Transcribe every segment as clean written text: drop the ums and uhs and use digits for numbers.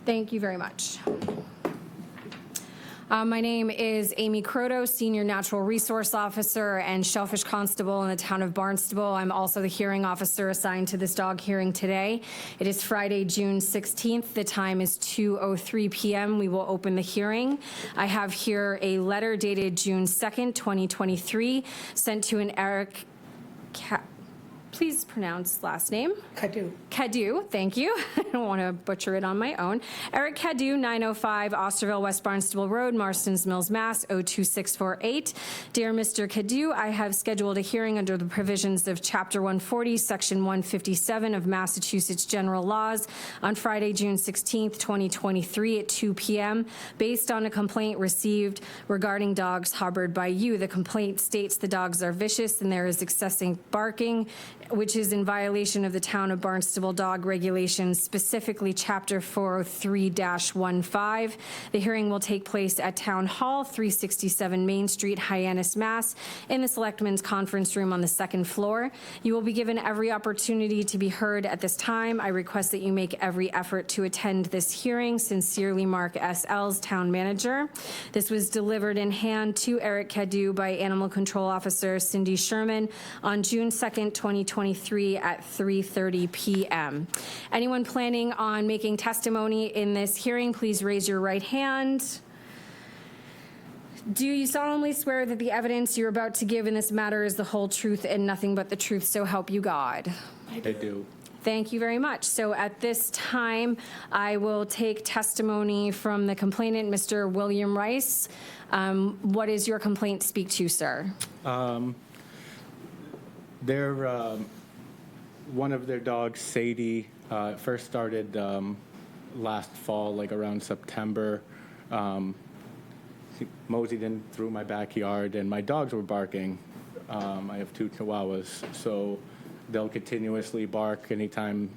Thank you very much. My name is Amy Croto, Senior Natural Resource Officer and Shellfish Constable in the town of Barnstable. I'm also the hearing officer assigned to this dog hearing today. It is Friday, June 16th. The time is 2:03 p.m. We will open the hearing. I have here a letter dated June 2nd, 2023, sent to an Eric please pronounce last name. Cadieux. Cadieux, thank you. I don't want to butcher it on my own. Eric Cadieux, 905 Osterville, West Barnstable Road, Marston's Mills, Mass. 02648. Dear Mr. Cadieux, I have scheduled a hearing under the provisions of Chapter 140, Section 157 of Massachusetts General Laws on Friday, June 16th, 2023 at 2 p.m. based on a complaint received regarding dogs harbored by you. The complaint states the dogs are vicious and there is excessive barking, which is in violation of the Town of Barnstable Dog Regulations, specifically Chapter 403-15. The hearing will take place at Town Hall, 367 Main Street, Hyannis, Mass., in the Selectmen's Conference Room on the second floor. You will be given every opportunity to be heard at this time. I request that you make every effort to attend this hearing. Sincerely, Mark S. Ells, Town Manager. This was delivered in hand to Eric Cadieux by Animal Control Officer Cindy Sherman on June 2nd, 2023 at 3:30 p.m. Anyone planning on making testimony in this hearing, please raise your right hand. Do you solemnly swear that the evidence you're about to give in this matter is the whole truth and nothing but the truth, so help you God? I do. Thank you very much. So at this time, I will take testimony from the complainant, Mr. William Rice. What is your complaint speak to, sir? One of their dogs, Sadie, first started last fall, like around September. She moseyed in through my backyard, and my dogs were barking. I have 2 Chihuahuas, so they'll continuously bark anytime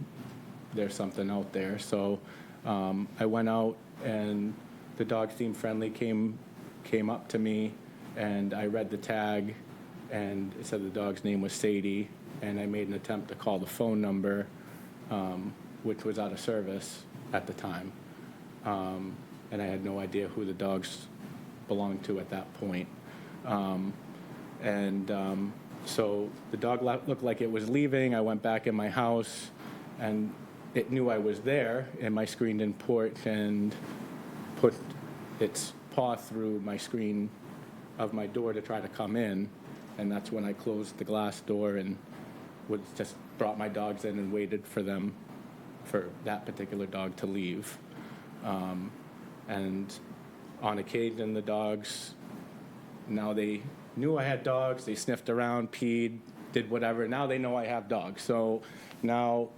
there's something out there. So I went out, and the dog seemed friendly, came up to me, and I read the tag, and it said the dog's name was Sadie, and I made an attempt to call the phone number, which was out of service at the time, and I had no idea who the dogs belonged to at that point. So the dog looked like it was leaving. I went back in my house, and it knew I was there in my screened-in porch and put its paw through my screen of my door to try to come in. And that's when I closed the glass door and just brought my dogs in and waited for that particular dog to leave. And on occasion, the dogs, now they knew I had dogs, they sniffed around, peed, did whatever. Now they know I have dogs. So now,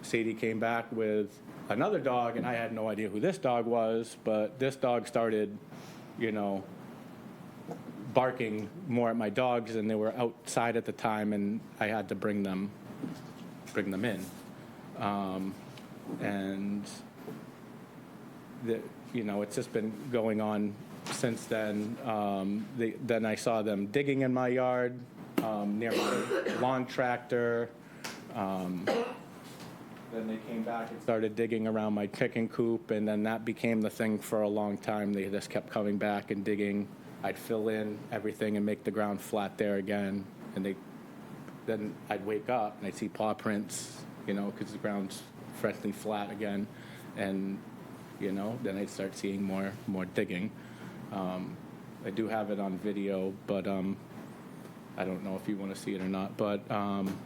Sadie came back with another dog, and I had no idea who this dog was, but this dog started, barking more at my dogs, and they were outside at the time, and I had to bring them in. It's just been going on since then. Then I saw them digging in my yard near my lawn tractor. Then they came back and started digging around my chicken coop, and then that became the thing for a long time. They just kept coming back and digging. I'd fill in everything and make the ground flat there again, and then I'd wake up and I'd see paw prints, because the ground's freshly flat again, and then I'd start seeing more digging. I do have it on video, but I don't know if you want to see it or not. But and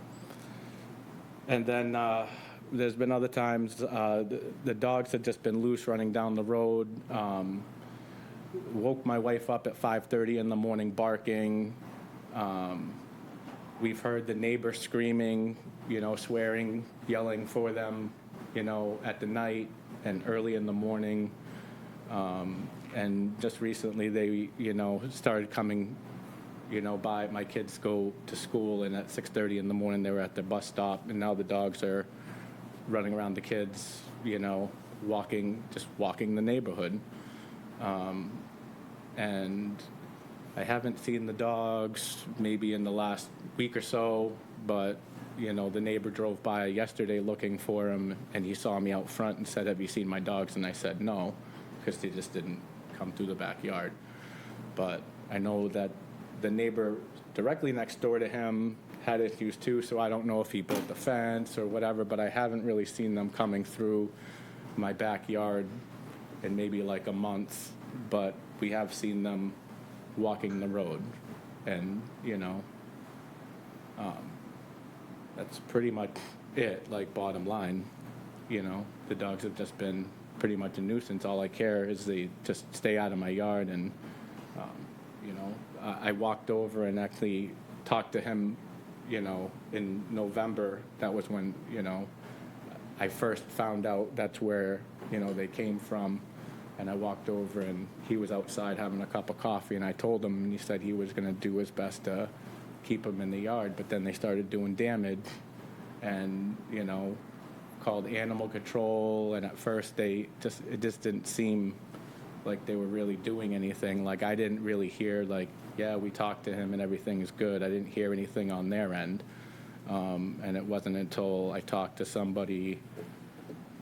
then there's been other times the dogs had just been loose running down the road. Woke my wife up at 5:30 in the morning barking. We've heard the neighbor screaming, swearing, yelling for them, at the night and early in the morning. And just recently they, started coming, by. My kids go to school, and at 6:30 in the morning they were at the bus stop, and now the dogs are running around the kids, walking the neighborhood. And I haven't seen the dogs maybe in the last week or so, but the neighbor drove by yesterday looking for him, and he saw me out front and said, "Have you seen my dogs?" And I said no, because they just didn't come through the backyard. But I know that the neighbor directly next door to him had issues too, so I don't know if he built a fence or whatever, but I haven't really seen them coming through my backyard in maybe like a month, but we have seen them walking the road. And, that's pretty much it, like, bottom line. The dogs have just been pretty much a nuisance. All I care is they just stay out of my yard. And, I walked over and actually talked to him, in November. That was when, I first found out that's where, they came from. And I walked over, and he was outside having a cup of coffee, and I told him, and he said he was going to do his best to keep them in the yard. But then they started doing damage, and, called animal control. And at first it just didn't seem like they were really doing anything. Like, I didn't really hear, like, yeah, we talked to him and everything is good. I didn't hear anything on their end. And it wasn't until I talked to somebody,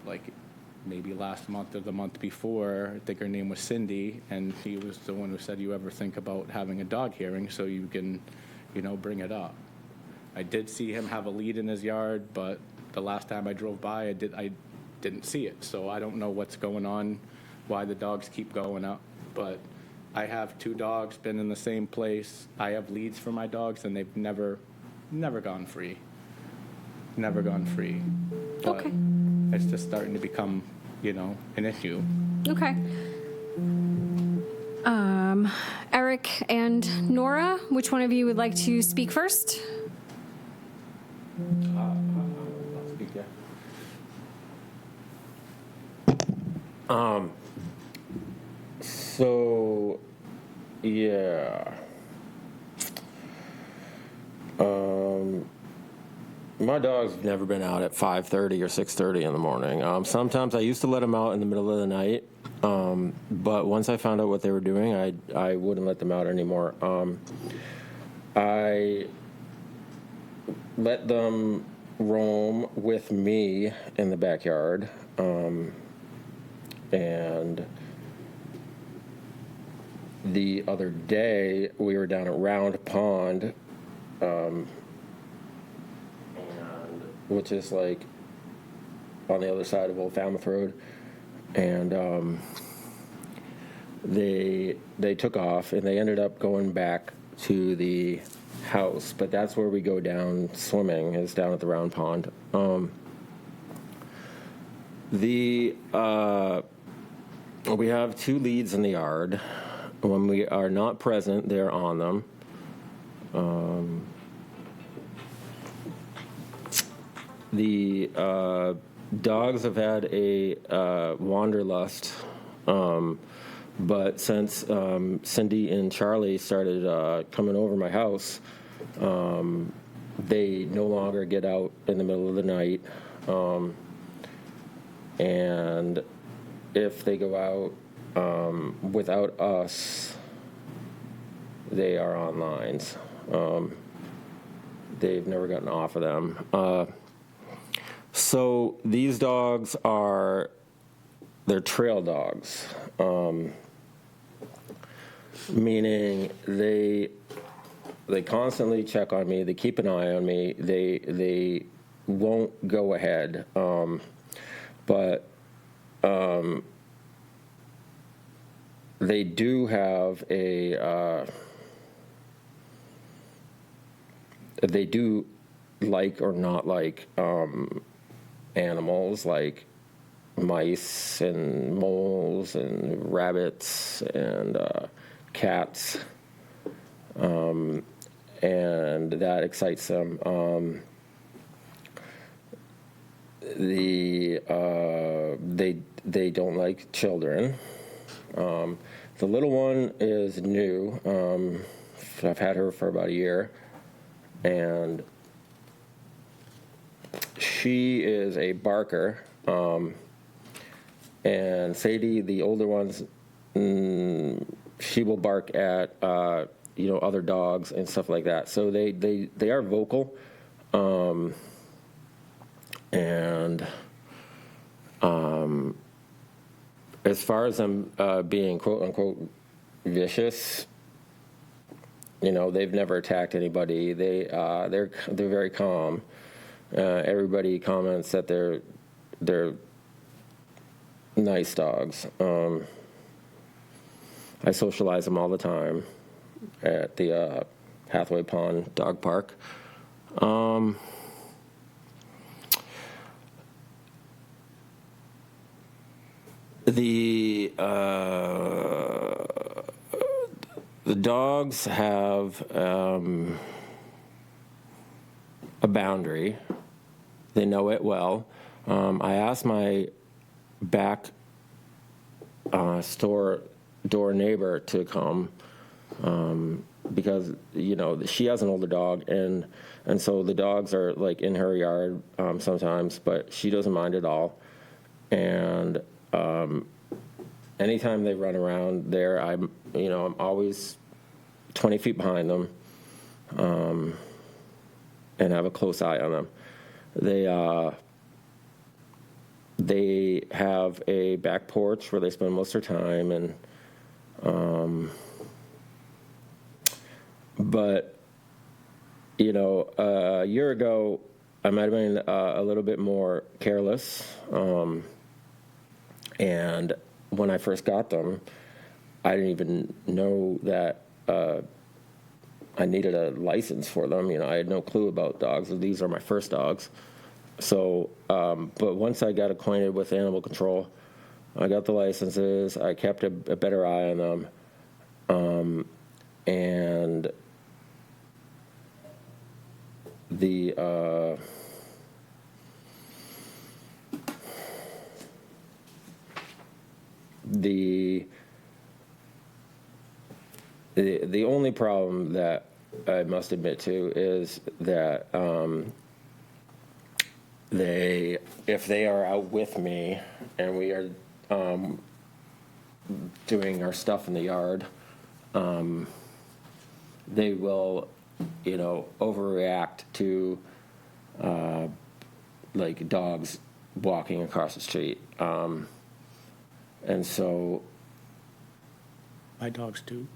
like, maybe last month or the month before, I think her name was Cindy, and he was the one who said, "You ever think about having a dog hearing so you can, bring it up?" I did see him have a lead in his yard, but the last time I drove by, I didn't see it. So I don't know what's going on, why the dogs keep going up. But I have 2 dogs, been in the same place. I have leads for my dogs, and they've never gone free. Never gone free. But Okay. it's just starting to become, an issue. Okay. Eric and Nora, which one of you would like to speak first? I'll speak, yeah. So, yeah. My dog's never been out at 5:30 or 6:30 in the morning. Sometimes I used to let them out in the middle of the night, but once I found out what they were doing, I wouldn't let them out anymore. I let them roam with me in the backyard, and the other day we were down at Round Pond, which is like on the other side of Old Falmouth Road, and they took off and they ended up going back to the house, but that's where we go down swimming, is down at the Round Pond. We have 2 leads in the yard. When we are not present, they're on them. The dogs have had a wanderlust, but since Cindy and Charlie started coming over my house, they no longer get out in the middle of the night. And if they go out without us, they are on lines. They've never gotten off of them. So these dogs they're trail dogs, meaning they constantly check on me. They keep an eye on me. They won't go ahead, but they do have they do like or not like animals like mice and moles and rabbits and cats, and that excites them. They don't like children. The little one is new. I've had her for about a year, and she is a barker. And Sadie, the older ones, she will bark at other dogs and stuff like that. So they are vocal. And as far as them being quote unquote vicious, they've never attacked anybody. They're very calm. Everybody comments that they're nice dogs. I socialize them all the time at the Hathaway Pond Dog Park. The dogs have a boundary. They know it well. I asked my back store door neighbor to come because she has an older dog, and so the dogs are like in her yard sometimes, but she doesn't mind at all. And anytime they run around there, I'm always 20 feet behind them, and have a close eye on them. They have a back porch where they spend most of their time, and but a year ago I might have been a little bit more careless, and when I first got them, I didn't even know that I needed a license for them. I had no clue about dogs. These are my first dogs. So, but once I got acquainted with animal control, I got the licenses, I kept a better eye on them, and the only problem that I must admit to is that if they are out with me and we are doing our stuff in the yard, they will, overreact to like dogs walking across the street, and so My dogs do.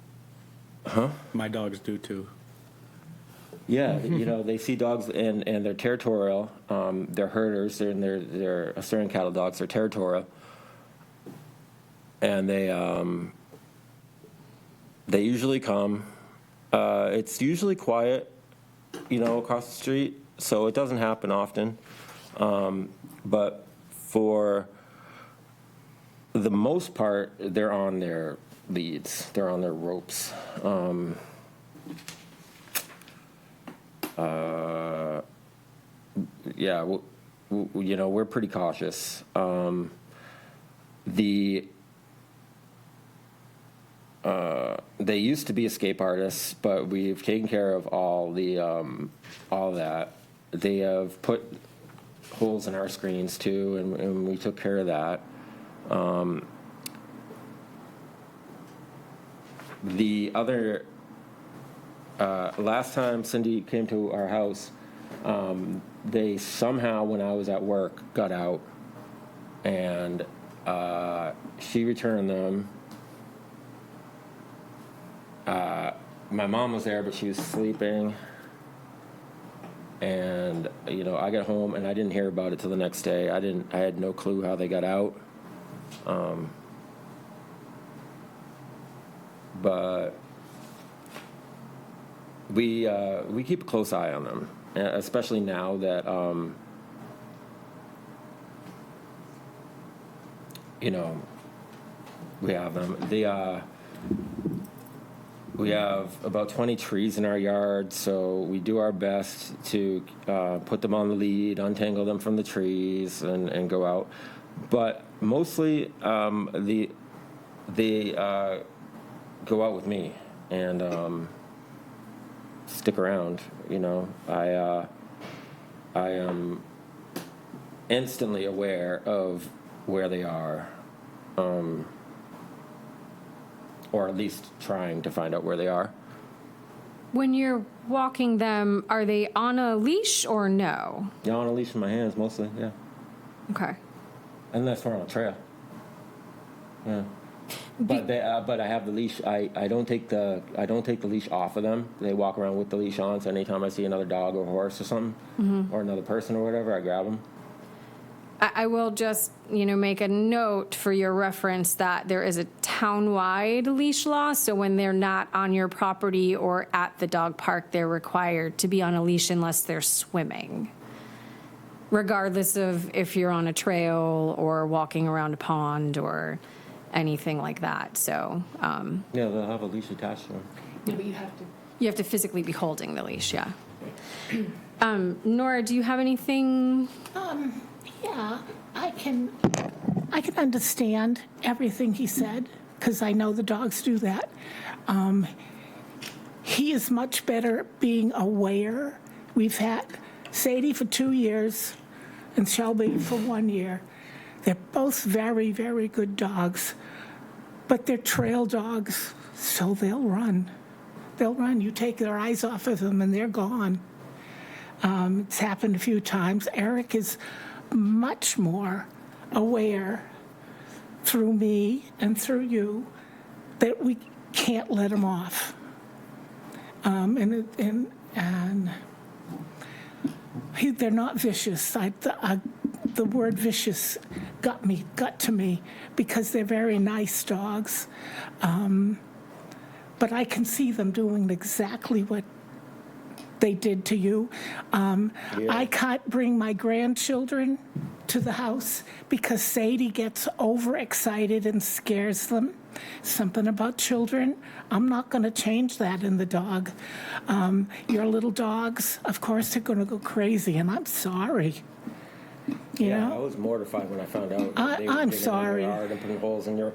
Huh? My dogs do too. Yeah, they see dogs and they're territorial. They're herders. They're Australian cattle dogs. They're territorial, and they usually come. It's usually quiet, across the street, so it doesn't happen often. But for the most part, they're on their leads. They're on their ropes. Yeah, we're pretty cautious. They used to be escape artists, but we've taken care of all that. They have put holes in our screens too, and we took care of that. The other last time Cindy came to our house, they somehow, when I was at work, got out, and she returned them. My mom was there, but she was sleeping, and I got home and I didn't hear about it till the next day. I had no clue how they got out, but we keep a close eye on them, especially now that we have them. We have about 20 trees in our yard, so we do our best to put them on the lead, untangle them from the trees, and go out. But mostly they go out with me and stick around. I am instantly aware of where they are. Or at least trying to find out where they are. When you're walking them, are they on a leash or no? Yeah, on a leash in my hands mostly, yeah. Okay. Unless we're on a trail. Yeah. But I have the leash. I don't take the leash off of them. They walk around with the leash on. So anytime I see another dog or horse or something, or another person or whatever, I grab them. I will just, make a note for your reference that there is a town-wide leash law. So when they're not on your property or at the dog park, they're required to be on a leash unless they're swimming, regardless of if you're on a trail or walking around a pond or anything like that. So Yeah, they'll have a leash attached to them. No, but you have to. you have to physically be holding the leash, yeah. Nora, do you have anything? Yeah, I can understand everything he said, because I know the dogs do that. He is much better at being aware. We've had Sadie for 2 years and Shelby for 1 year. They're both very, very good dogs, but they're trail dogs, so they'll run. They'll run. You take their eyes off of them and they're gone. It's happened a few times. Eric is much more aware through me and through you that we can't let him off. They're not vicious. The word vicious got to me because they're very nice dogs. But I can see them doing exactly what they did to you. I can't bring my grandchildren to the house because Sadie gets overexcited and scares them. Something about children. I'm not going to change that in the dog. Your little dogs, of course, are going to go crazy, and I'm sorry. You I know? was mortified when I found out. They were I'm digging in sorry. your yard and putting holes in your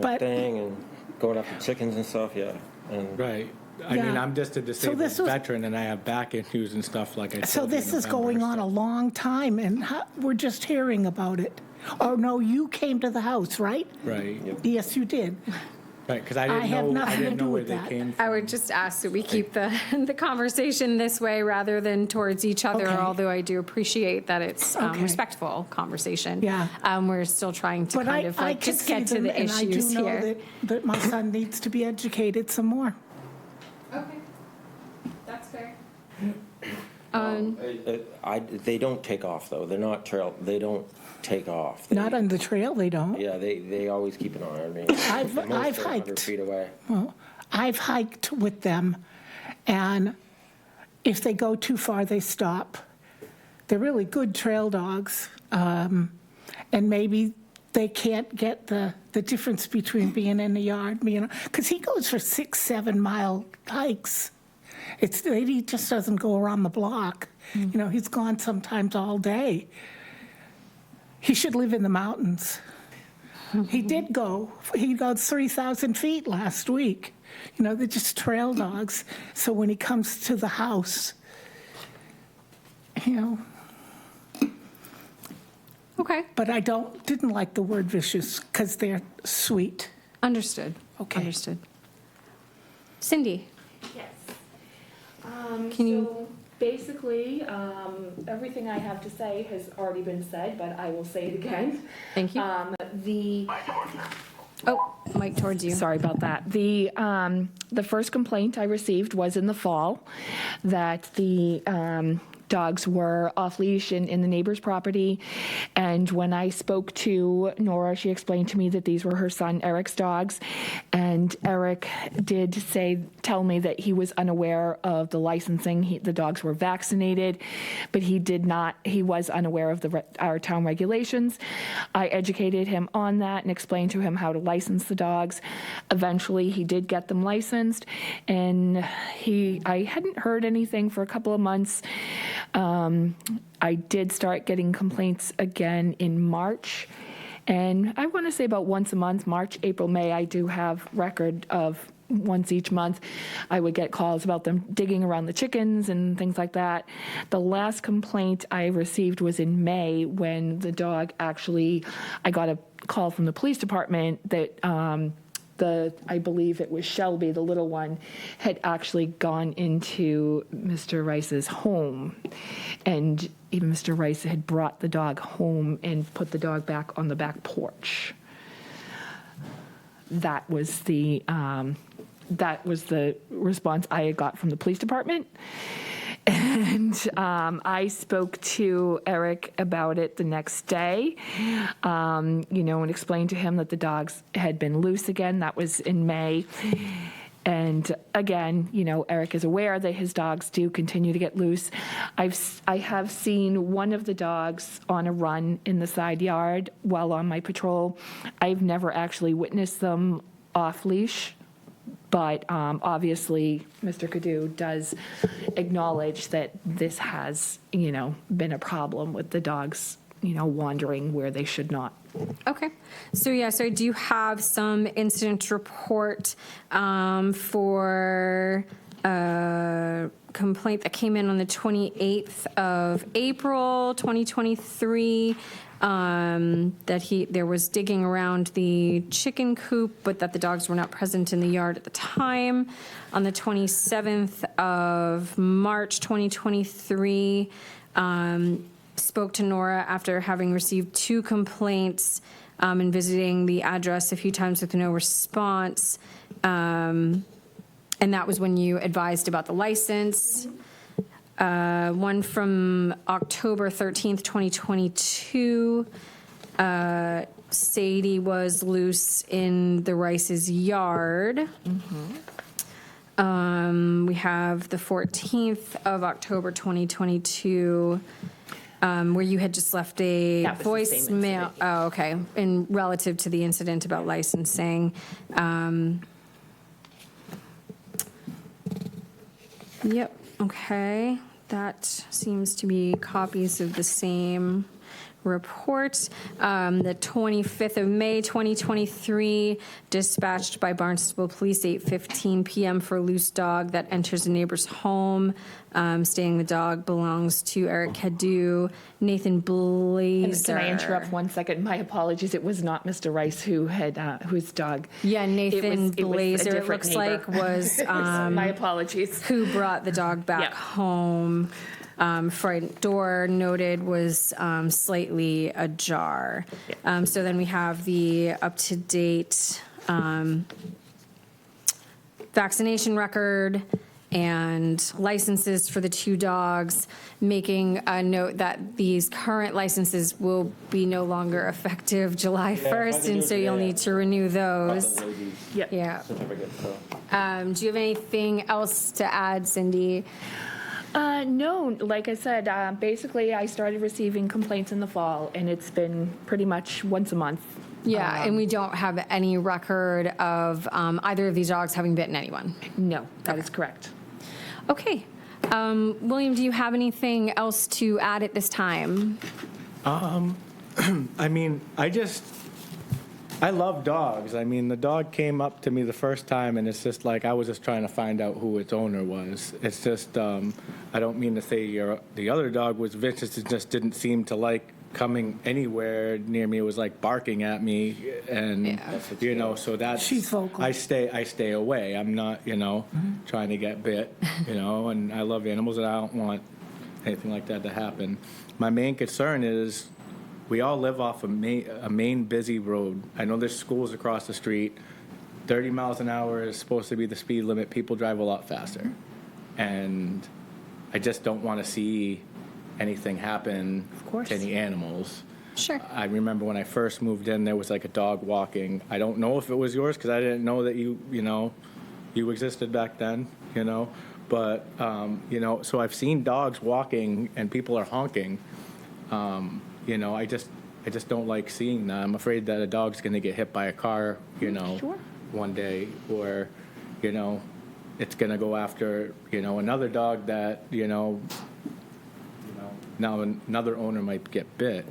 But thing and going after chickens and stuff. Yeah. And Right. I mean, Yeah. I'm just a disabled this was- veteran, and I have back issues and stuff like I told so you this in is November, going on so- a long time, and we're just hearing about it. Oh, no, you came to the house, right? Right. Yes, you did. Right, because I I have didn't know, nothing to do where with they that. came I from. would just ask that we keep the conversation this way rather than towards each other, Okay. although I do appreciate that it's Okay. respectful conversation. Yeah. We're still trying to But kind of I like can just see get to them, the and I issues do know here. that my son needs to be educated some more. Okay, that's fair. they don't take off though. They're not trail. They don't take off. Not on the trail, they don't. Yeah, they always keep an eye on me. I've Most are 100 hiked. feet away. Well, I've hiked with them, and if they go too far, they stop. They're really good trail dogs, and maybe they can't get the difference between being in the yard, because he goes for 6-7 mile hikes. He just doesn't go around the block. He's gone sometimes all day. He should live in the mountains. He did go. He got 3,000 feet last week. They're just trail dogs. So when he comes to the house, Okay, but I didn't like the word vicious because they're sweet. understood. Okay. Understood. Cindy, Yes. Can you- So basically, everything I have to say has already been said, but I will say it again. thank you. Oh, Mike, towards you. Sorry about that. The first complaint I received was in the fall that the dogs were off leash in the neighbor's property. And when I spoke to Nora, she explained to me that these were her son Eric's dogs. And Eric did tell me that he was unaware of the licensing. The dogs were vaccinated, but he was unaware of our town regulations. I educated him on that and explained to him how to license the dogs. Eventually, he did get them licensed, and I hadn't heard anything for a couple of months. I did start getting complaints again in March, and I want to say about once a month, March, April, May, I do have record of once each month. I would get calls about them digging around the chickens and things like that. The last complaint I received was in May when the dog I got a call from the police department that I believe it was Shelby, the little one, had actually gone into Mr. Rice's home. And even Mr. Rice had brought the dog home and put the dog back on the back porch. That was the response I had got from the police department. And I spoke to Eric about it the next day, and explained to him that the dogs had been loose again. That was in May. And again, Eric is aware that his dogs do continue to get loose. I have seen one of the dogs on a run in the side yard while on my patrol. I've never actually witnessed them off leash. But obviously, Mr. Cadieux does acknowledge that this has, been a problem with the dogs, wandering where they should not. Okay. So I do have some incident report for a complaint that came in on the 28th of April, 2023. There was digging around the chicken coop, but that the dogs were not present in the yard at the time. On the 27th of March, 2023, spoke to Nora after having received 2 complaints and visiting the address a few times with no response. And that was when you advised about the license. One from October 13th, 2022. Sadie was loose in the Rice's yard. We have the 14th of October, 2022, where you had just left a That was the same voicemail. incident. Oh, okay. In relative to the incident about licensing. Yep. Okay, that seems to be copies of the same report. The 25th of May, 2023, dispatched by Barnstable Police, 8:15 p.m. for a loose dog that enters a neighbor's home. Stating the dog belongs to Eric Cadieux, Nathan Blazer. Can I interrupt 1 second? My apologies. It was not Mr. Rice who had whose dog. Yeah, Nathan it was a Blazer, it different looks neighbor. like, was My apologies. who brought the dog back Yeah. home. Front door noted was slightly ajar. So then we have the up-to-date vaccination record and licenses for the 2 dogs, making a note that these current licenses will be no longer effective July 1st, and so you'll need to renew those. Yep. Yeah. Do you have anything else to add, Cindy? No, like I said, basically I started receiving complaints in the fall, and it's been pretty much once a month. Yeah, and we don't have any record of either of these dogs having bitten anyone. No, that is correct. Okay. William, do you have anything else to add at this time? I mean, I love dogs. I mean, the dog came up to me the first time, and it's just like I was just trying to find out who its owner was. It's just, I don't mean to say the other dog was vicious. It just didn't seem to like coming anywhere near me. It was like barking at me, and so that's She's vocal. I stay away. I'm not, trying to get bit, and I love animals, and I don't want anything like that to happen. My main concern is we all live off a main busy road. I know there's schools across the street. 30 miles an hour is supposed to be the speed limit. People drive a lot faster. And I just don't want to see anything happen course. to any animals. Sure. I remember when I first moved in, there was like a dog walking. I don't know if it was yours because I didn't know that you existed back then, But, so I've seen dogs walking and people are honking. I just don't like seeing that. I'm afraid that a dog's going to get hit by a car, Sure. one day, or, it's going to go after, another dog that, now another owner might get bit,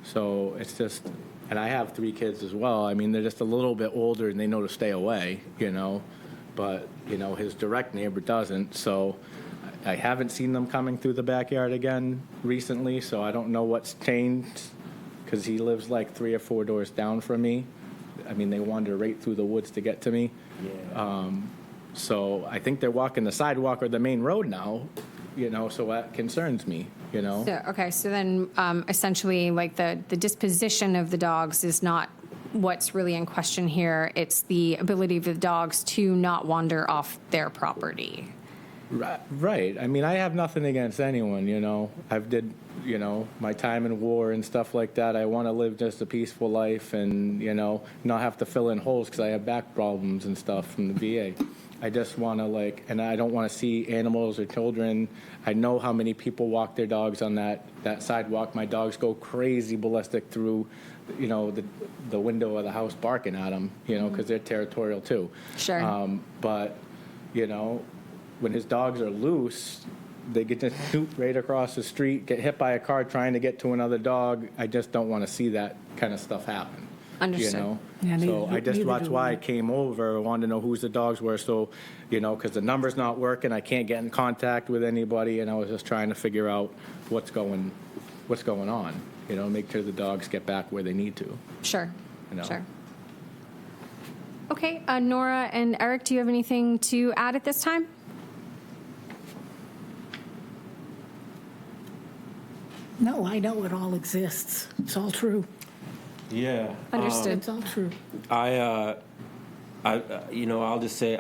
So it's just, and I have 3 kids as well. I mean, they're just a little bit older and they know to stay away, but, his direct neighbor doesn't. So I haven't seen them coming through the backyard again recently, so I don't know what's changed because he lives like 3 or 4 doors down from me. I mean, they wander right through the woods to get to me. So I think they're walking the sidewalk or the main road now, so that concerns me, So, okay, so then essentially, like, the disposition of the dogs is not what's really in question here. It's the ability of the dogs to not wander off their property. Right. I mean, I have nothing against anyone, I've did, my time in war and stuff like that. I want to live just a peaceful life and, not have to fill in holes because I have back problems and stuff from the VA. I just want to and I don't want to see animals or children. I know how many people walk their dogs on that sidewalk. My dogs go crazy ballistic through, the window of the house barking at them, because they're territorial too. Sure. But, when his dogs are loose, they get to shoot right across the street, get hit by a car trying to get to another dog. I just don't want to see that kind of stuff happen. Understood. Yeah, So neither that's do why we. I came over. I wanted to know whose the dogs were. So, because the number's not working, I can't get in contact with anybody, and I was just trying to figure out what's going on. Make sure the dogs get back where they need to. Sure. know. Sure. Okay, Nora and Eric, do you have anything to add at this time? No, I know it all exists. It's all true. Yeah. Understood. It's all true. I'll just say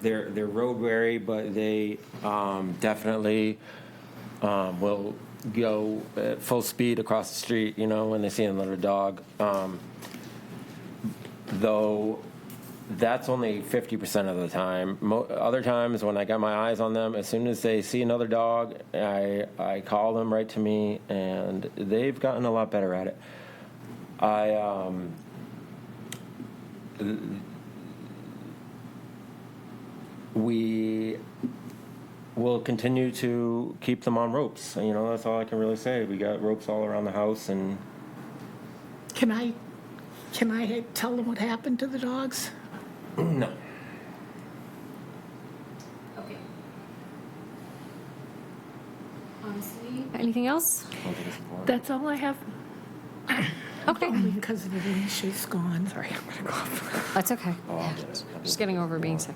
they're road weary, but they definitely will go at full speed across the street, when they see another dog. Though that's only 50% of the time. Other times when I got my eyes on them, as soon as they see another dog, I call them right to me, and they've gotten a lot better at it. We will continue to keep them on ropes. That's all I can really say. We got ropes all around the house, and Can I tell them what happened to the dogs? no. Okay. Honestly, anything else? That's all I have. Okay, Only because the leash is gone. Sorry, I'm going to go off. that's okay. Just getting over being sick.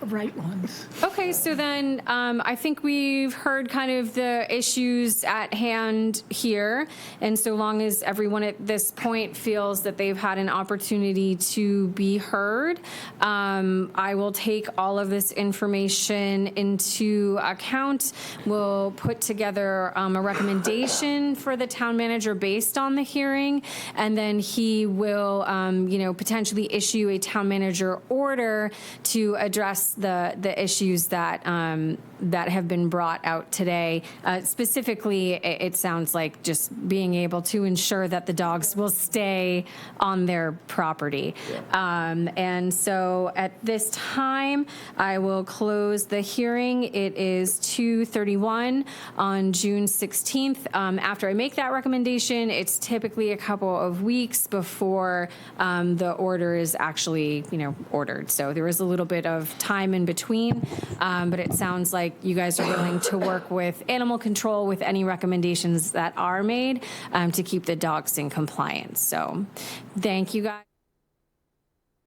Right ones. Okay, so then I think we've heard kind of the issues at hand here. And so long as everyone at this point feels that they've had an opportunity to be heard, I will take all of this information into account. We'll put together a recommendation for the town manager based on the hearing. And then he will, potentially issue a town manager order to address the issues that that have been brought out today. Specifically, it sounds like just being able to ensure that the dogs will stay on their property. And so at this time, I will close the hearing. It is 2:31 on June 16th. After I make that recommendation, it's typically a couple of weeks before the order is actually, ordered. So there is a little bit of time in between, but it sounds like you guys are willing to work with animal control with any recommendations that are made to keep the dogs in compliance. So thank you guys.